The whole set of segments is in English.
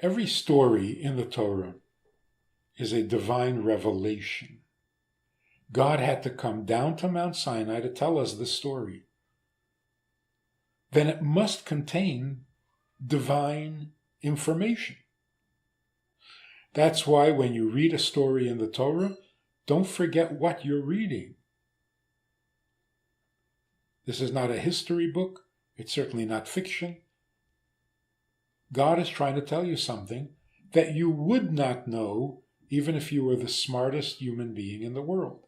Every story in the Torah is a divine revelation. God had to come down to Mount Sinai to tell us this story. Then it must contain divine information. That's why when you read a story in the Torah, don't forget what you're reading. This is not a history book. It's certainly not fiction. God is trying to tell you something that you would not know even if you were the smartest human being in the world.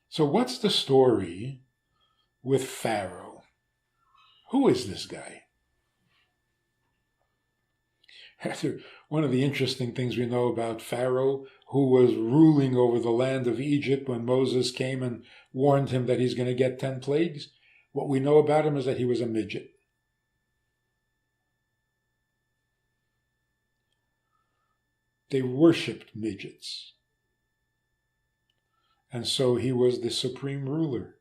So what's the story with Pharaoh? Who is this guy? One of the interesting things we know about Pharaoh, who was ruling over the land of Egypt when Moses came and warned him that he's going to get 10 plagues, what we know about him is that he was a midget. They worshipped midgets. And so he was the supreme ruler.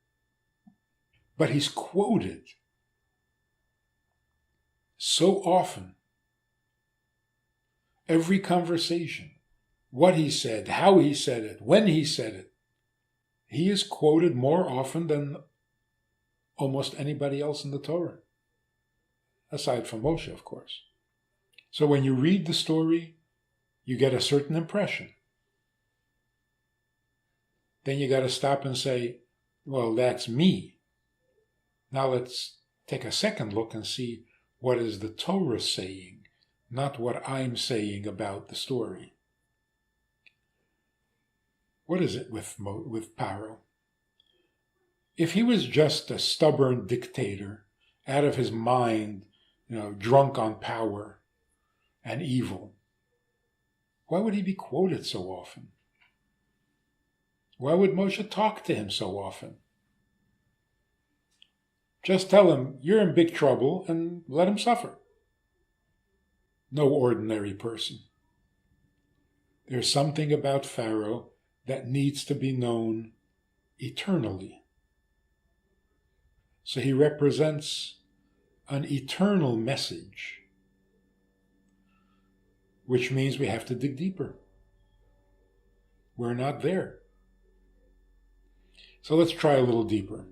But he's quoted so often. Every conversation, what he said, how he said it, when he said it, he is quoted more often than almost anybody else in the Torah, aside from Moshe, of course. So when you read the story, you get a certain impression. Then you got to stop and say, well, that's me. Now let's take a second look and see what is the Torah saying, not what I'm saying about the story. What is it with Pharaoh? If he was just a stubborn dictator, out of his mind, drunk on power and evil, why would he be quoted so often? Why would Moshe talk to him so often? Just tell him, you're in big trouble, and let him suffer. No ordinary person. There's something about Pharaoh that needs to be known eternally. So he represents an eternal message, which means we have to dig deeper. We're not there. So let's try a little deeper.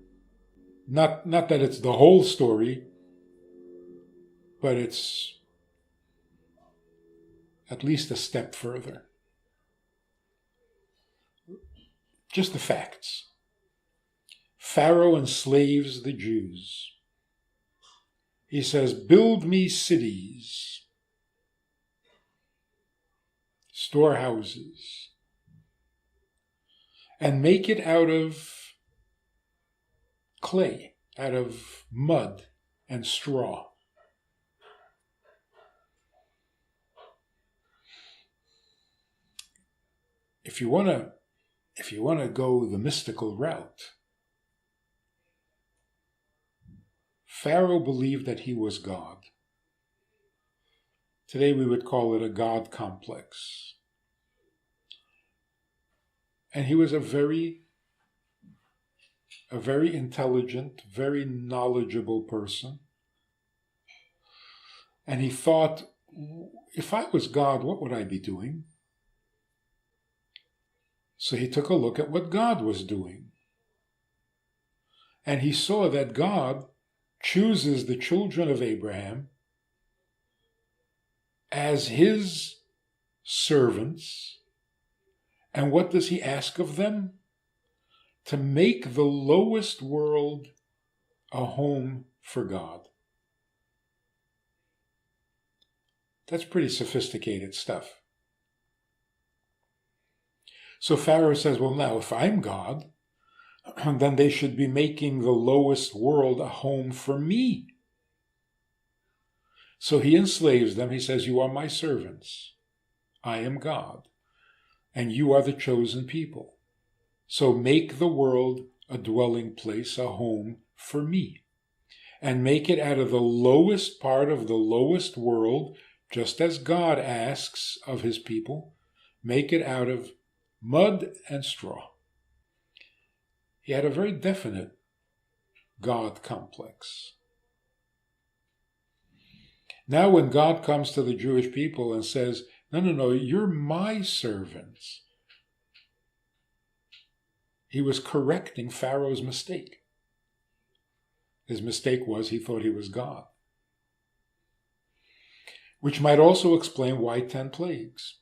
Not that it's the whole story, but it's at least a step further. Just the facts. Pharaoh enslaves the Jews. He says, build me cities, storehouses, and make it out of clay, out of mud and straw. If you want to go the mystical route, Pharaoh believed that he was God. Today we would call it a God complex. And he was a very intelligent, very knowledgeable person. And he thought, if I was God, what would I be doing? So he took a look at what God was doing. And he saw that God chooses the children of Abraham as his servants. And what does he ask of them? To make the lowest world a home for God. That's pretty sophisticated stuff. So Pharaoh says, well, now, if I'm God, then they should be making the lowest world a home for me. So he enslaves them. He says, you are my servants. I am God. And you are the chosen people. So make the world a dwelling place, a home for me. And make it out of the lowest part of the lowest world, just as God asks of his people. Make it out of mud and straw. He had a very definite God complex. Now when God comes to the Jewish people and says, no, you're my servants, he was correcting Pharaoh's mistake. His mistake was he thought he was God. Which might also explain why 10 plagues.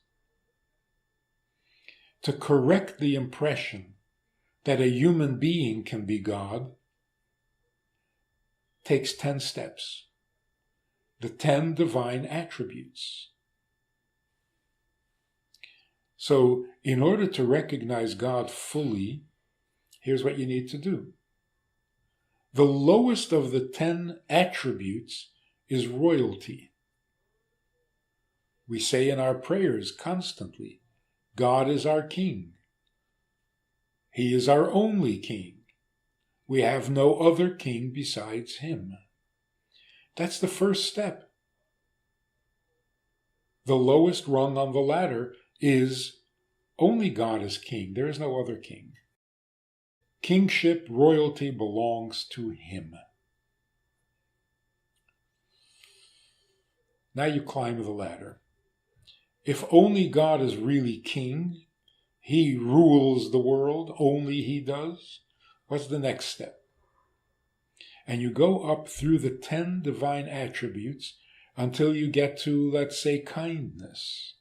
To correct the impression that a human being can be God takes 10 steps. The 10 divine attributes. So, in order to recognize God fully, here's what you need to do. The lowest of the 10 attributes is royalty. We say in our prayers constantly, God is our King. He is our only King. We have no other king besides him. That's the first step. The lowest rung on the ladder is only God is king. There is no other king. Kingship, royalty belongs to him. Now you climb the ladder. If only God is really king, he rules the world, only he does, what's the next step? And you go up through the 10 divine attributes until you get to, let's say, kindness.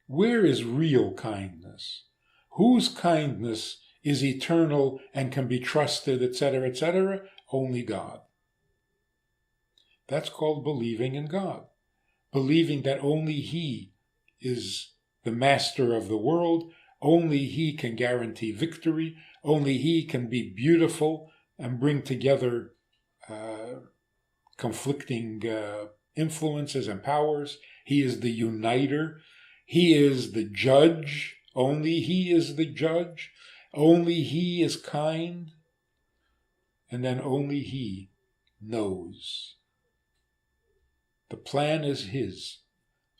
Where is real kindness? Whose kindness is eternal and can be trusted, etc., etc.? Only God. That's called believing in God. Believing that only he is the master of the world, only he can guarantee victory, only he can be beautiful and bring together conflicting influences and powers. He is the uniter. He is the judge. Only he is the judge. Only he is kind. And then only he knows. The plan is his.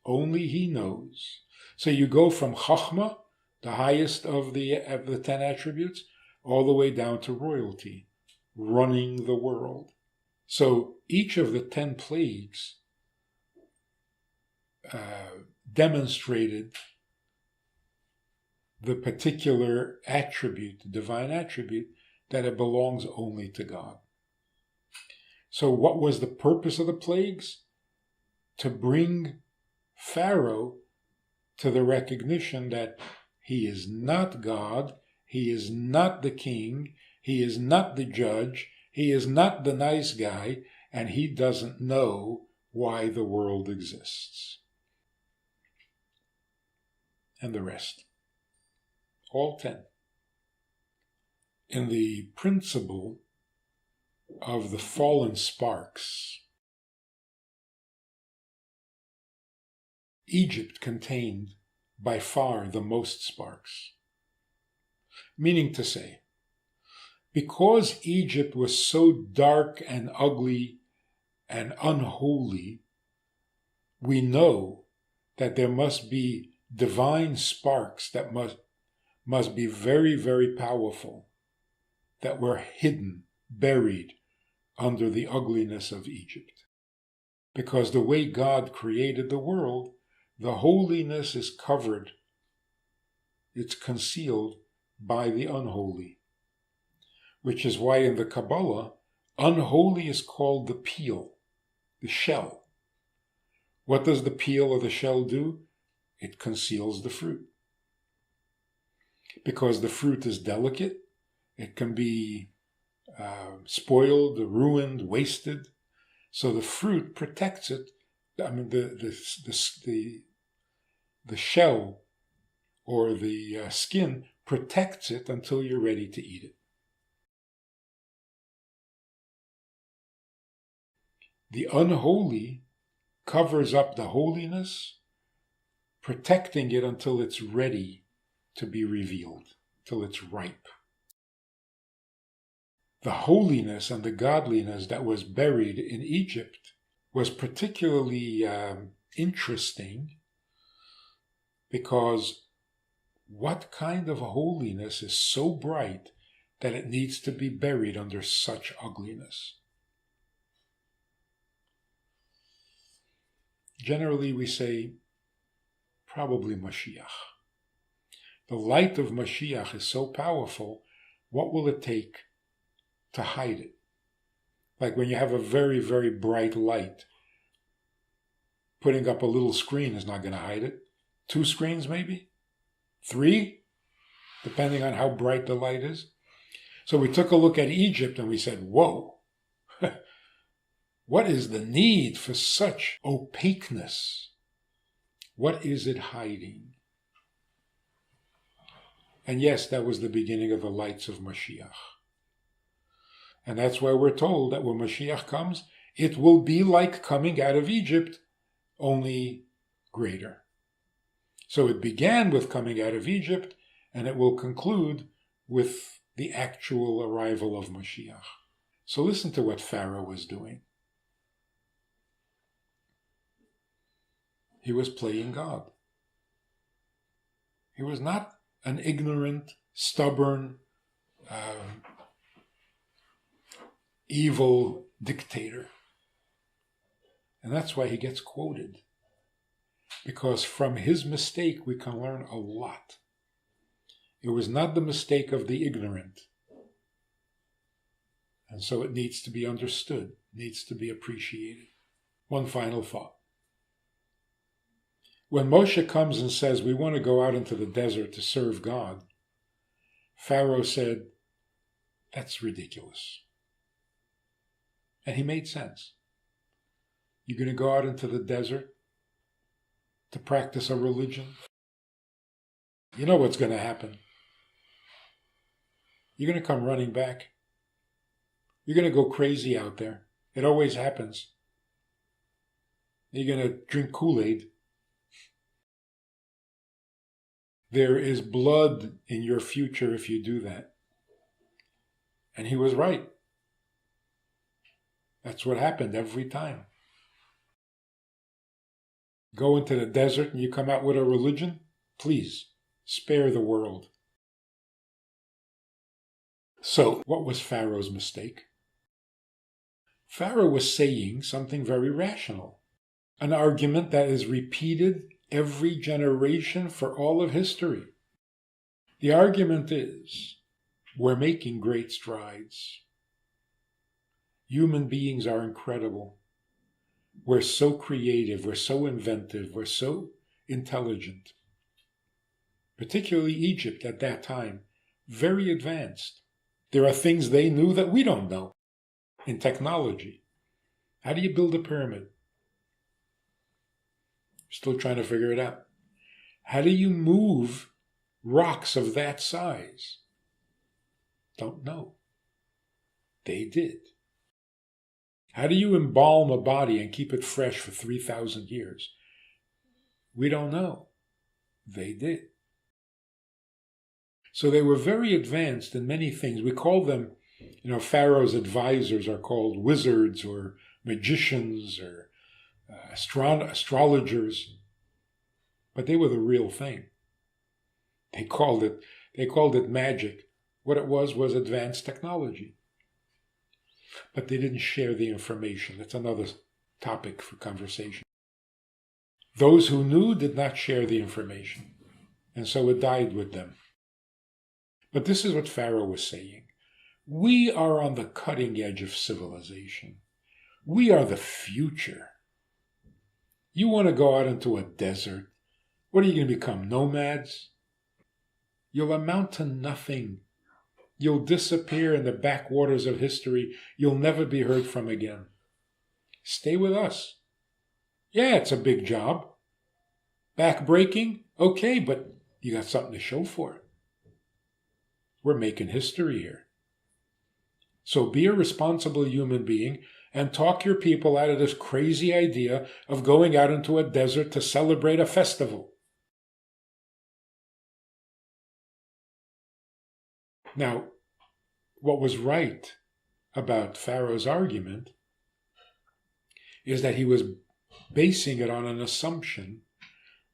Only he knows. So you go from Chachma, the highest of the 10 attributes, all the way down to royalty, running the world. So each of the 10 plagues demonstrated the particular attribute, the divine attribute, that it belongs only to God. So what was the purpose of the plagues? To bring Pharaoh to the recognition that he is not God, he is not the king, he is not the judge, he is not the nice guy, and he doesn't know why the world exists. And the rest. All 10. In the principle of the fallen sparks, Egypt contained by far the most sparks. Meaning to say, because Egypt was so dark and ugly and unholy, we know that there must be divine sparks that must be very, very powerful, that were hidden, buried under the ugliness of Egypt. Because the way God created the world, the holiness is covered, it's concealed by the unholy. Which is why in the Kabbalah, unholy is called the peel, the shell. What does the peel or the shell do? It conceals the fruit. Because the fruit is delicate, it can be spoiled, ruined, wasted. So the fruit protects it. I mean, the shell or the skin protects it until you're ready to eat it. The unholy covers up the holiness, protecting it until it's ready to be revealed, till it's ripe. The holiness and the godliness that was buried in Egypt was particularly interesting because what kind of holiness is so bright that it needs to be buried under such ugliness? generally we say probably Mashiach. The light of Mashiach is so powerful, what will it take to hide it? Like when you have a very, very bright light, putting up a little screen is not going to hide it. 2 screens maybe? 3? Depending on how bright the light is. So we took a look at Egypt and we said, whoa, what is the need for such opaqueness? What is it hiding? And yes, that was the beginning of the lights of Mashiach. And that's why we're told that when Mashiach comes, it will be like coming out of Egypt, only greater. So it began with coming out of Egypt, and it will conclude with the actual arrival of Mashiach. So listen to what Pharaoh was doing. He was playing God. He was not an ignorant, stubborn, evil dictator. And that's why he gets quoted. Because from his mistake we can learn a lot. It was not the mistake of the ignorant. And so it needs to be understood, needs to be appreciated. One final thought. When Moshe comes and says, we want to go out into the desert to serve God, Pharaoh said, that's ridiculous. And he made sense. You're going to go out into the desert to practice a religion? You know what's going to happen. You're going to come running back. You're going to go crazy out there. It always happens. You're going to drink Kool-Aid. There is blood in your future if you do that. And he was right. That's what happened every time. Go into the desert and you come out with a religion? Please, spare the world. So, what was Pharaoh's mistake? Pharaoh was saying something very rational, an argument that is repeated every generation for all of history. The argument is, we're making great strides. Human beings are incredible. We're so creative, we're so inventive, we're so intelligent. Particularly Egypt at that time, very advanced. There are things they knew that we don't know in technology. How do you build a pyramid? Still trying to figure it out. How do you move rocks of that size? Don't know. They did. How do you embalm a body and keep it fresh for 3,000 years? We don't know. They did. So they were very advanced in many things. We call them, Pharaoh's advisors are called wizards or magicians or astrologers. But they were the real thing. They called it magic. What it was advanced technology. But they didn't share the information. That's another topic for conversation. Those who knew did not share the information, and so it died with them. But this is what Pharaoh was saying. We are on the cutting edge of civilization. We are the future. You want to go out into a desert? What are you going to become, nomads? You'll amount to nothing. You'll disappear in the backwaters of history. You'll never be heard from again. Stay with us. Yeah, it's a big job. Back-breaking? Okay, but you got something to show for it. We're making history here. So be a responsible human being and talk your people out of this crazy idea of going out into a desert to celebrate a festival. Now, what was right about Pharaoh's argument is that he was basing it on an assumption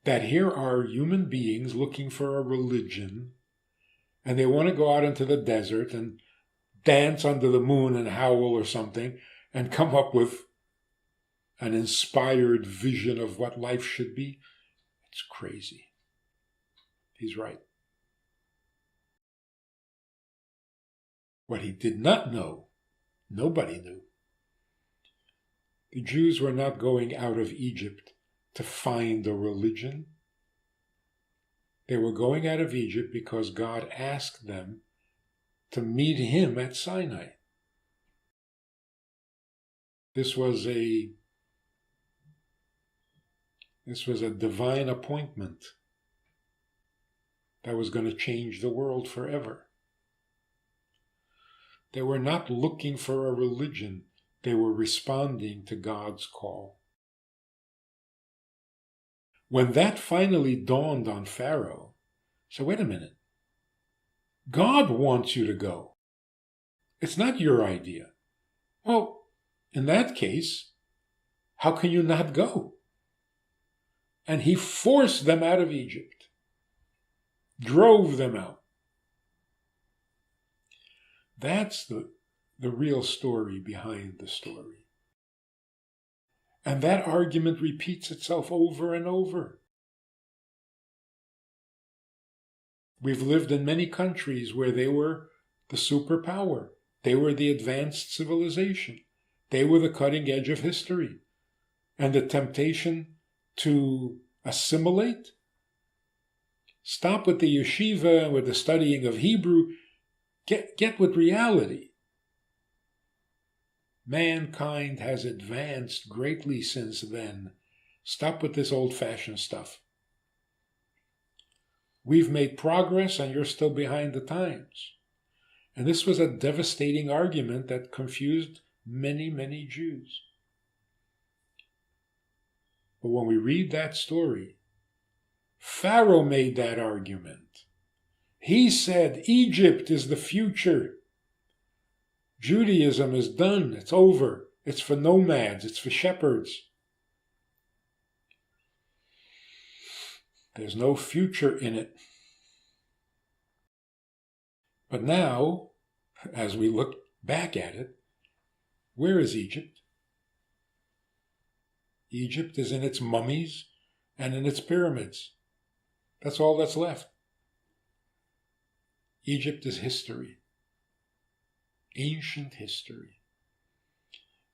that here are human beings looking for a religion, and they want to go out into the desert and dance under the moon and howl or something, and come up with an inspired vision of what life should be. It's crazy. He's right. What he did not know, nobody knew. The Jews were not going out of Egypt to find a religion. They were going out of Egypt because God asked them to meet him at Sinai. This was a divine appointment that was going to change the world forever. They were not looking for a religion. They were responding to God's call. When that finally dawned on Pharaoh, he said, wait a minute. God wants you to go. It's not your idea. Well, in that case, how can you not go? And he forced them out of Egypt, drove them out. That's the real story behind the story. And that argument repeats itself over and over. We've lived in many countries where they were the superpower. They were the advanced civilization. They were the cutting edge of history. And the temptation to assimilate, stop with the yeshiva and with the studying of Hebrew, get with reality. Mankind has advanced greatly since then. Stop with this old-fashioned stuff. We've made progress and you're still behind the times. And this was a devastating argument that confused many, many Jews. But when we read that story, Pharaoh made that argument. He said, Egypt is the future. Judaism is done. It's over. It's for nomads. It's for shepherds. There's no future in it. But now, as we look back at it, where is Egypt? Egypt is in its mummies and in its pyramids. That's all that's left. Egypt is history. Ancient history.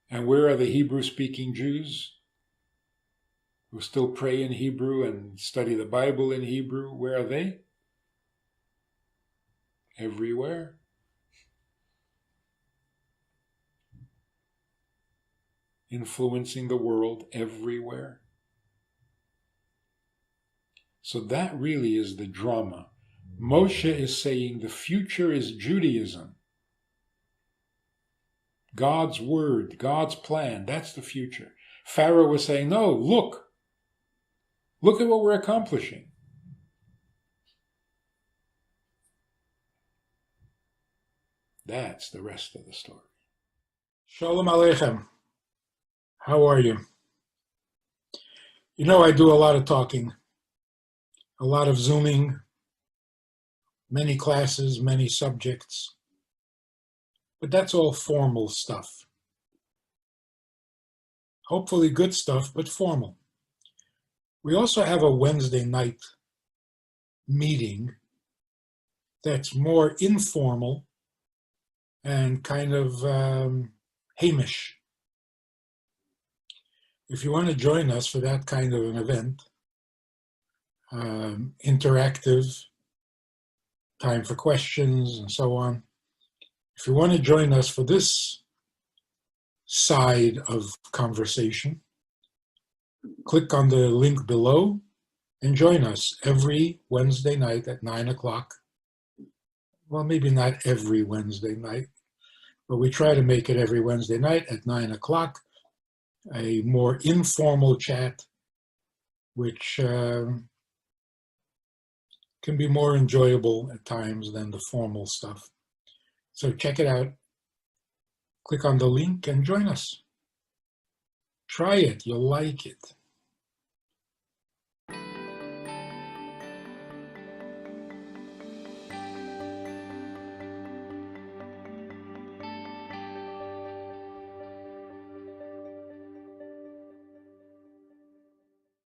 And where are the Hebrew-speaking Jews who still pray in Hebrew and study the Bible in Hebrew? Where are they? Everywhere. Influencing the world everywhere. So that really is the drama. Moshe is saying the future is Judaism. God's word, God's plan, that's the future. Pharaoh was saying, no, look at what we're accomplishing. That's the rest of the story. Shalom Aleichem. How are you? You know, I do a lot of talking, a lot of Zooming, many classes, many subjects. But that's all formal stuff. Hopefully good stuff, but formal. We also have a Wednesday night meeting that's more informal and kind of Hamish. If you want to join us for that kind of an event, interactive, time for questions and so on, if you want to join us for this side of conversation, click on the link below and join us every Wednesday night at 9 o'clock. Well, maybe not every Wednesday night, but we try to make it every Wednesday night at 9 o'clock, a more informal chat, which can be more enjoyable at times than the formal stuff. So check it out. Click on the link and join us. Try it. You'll like it.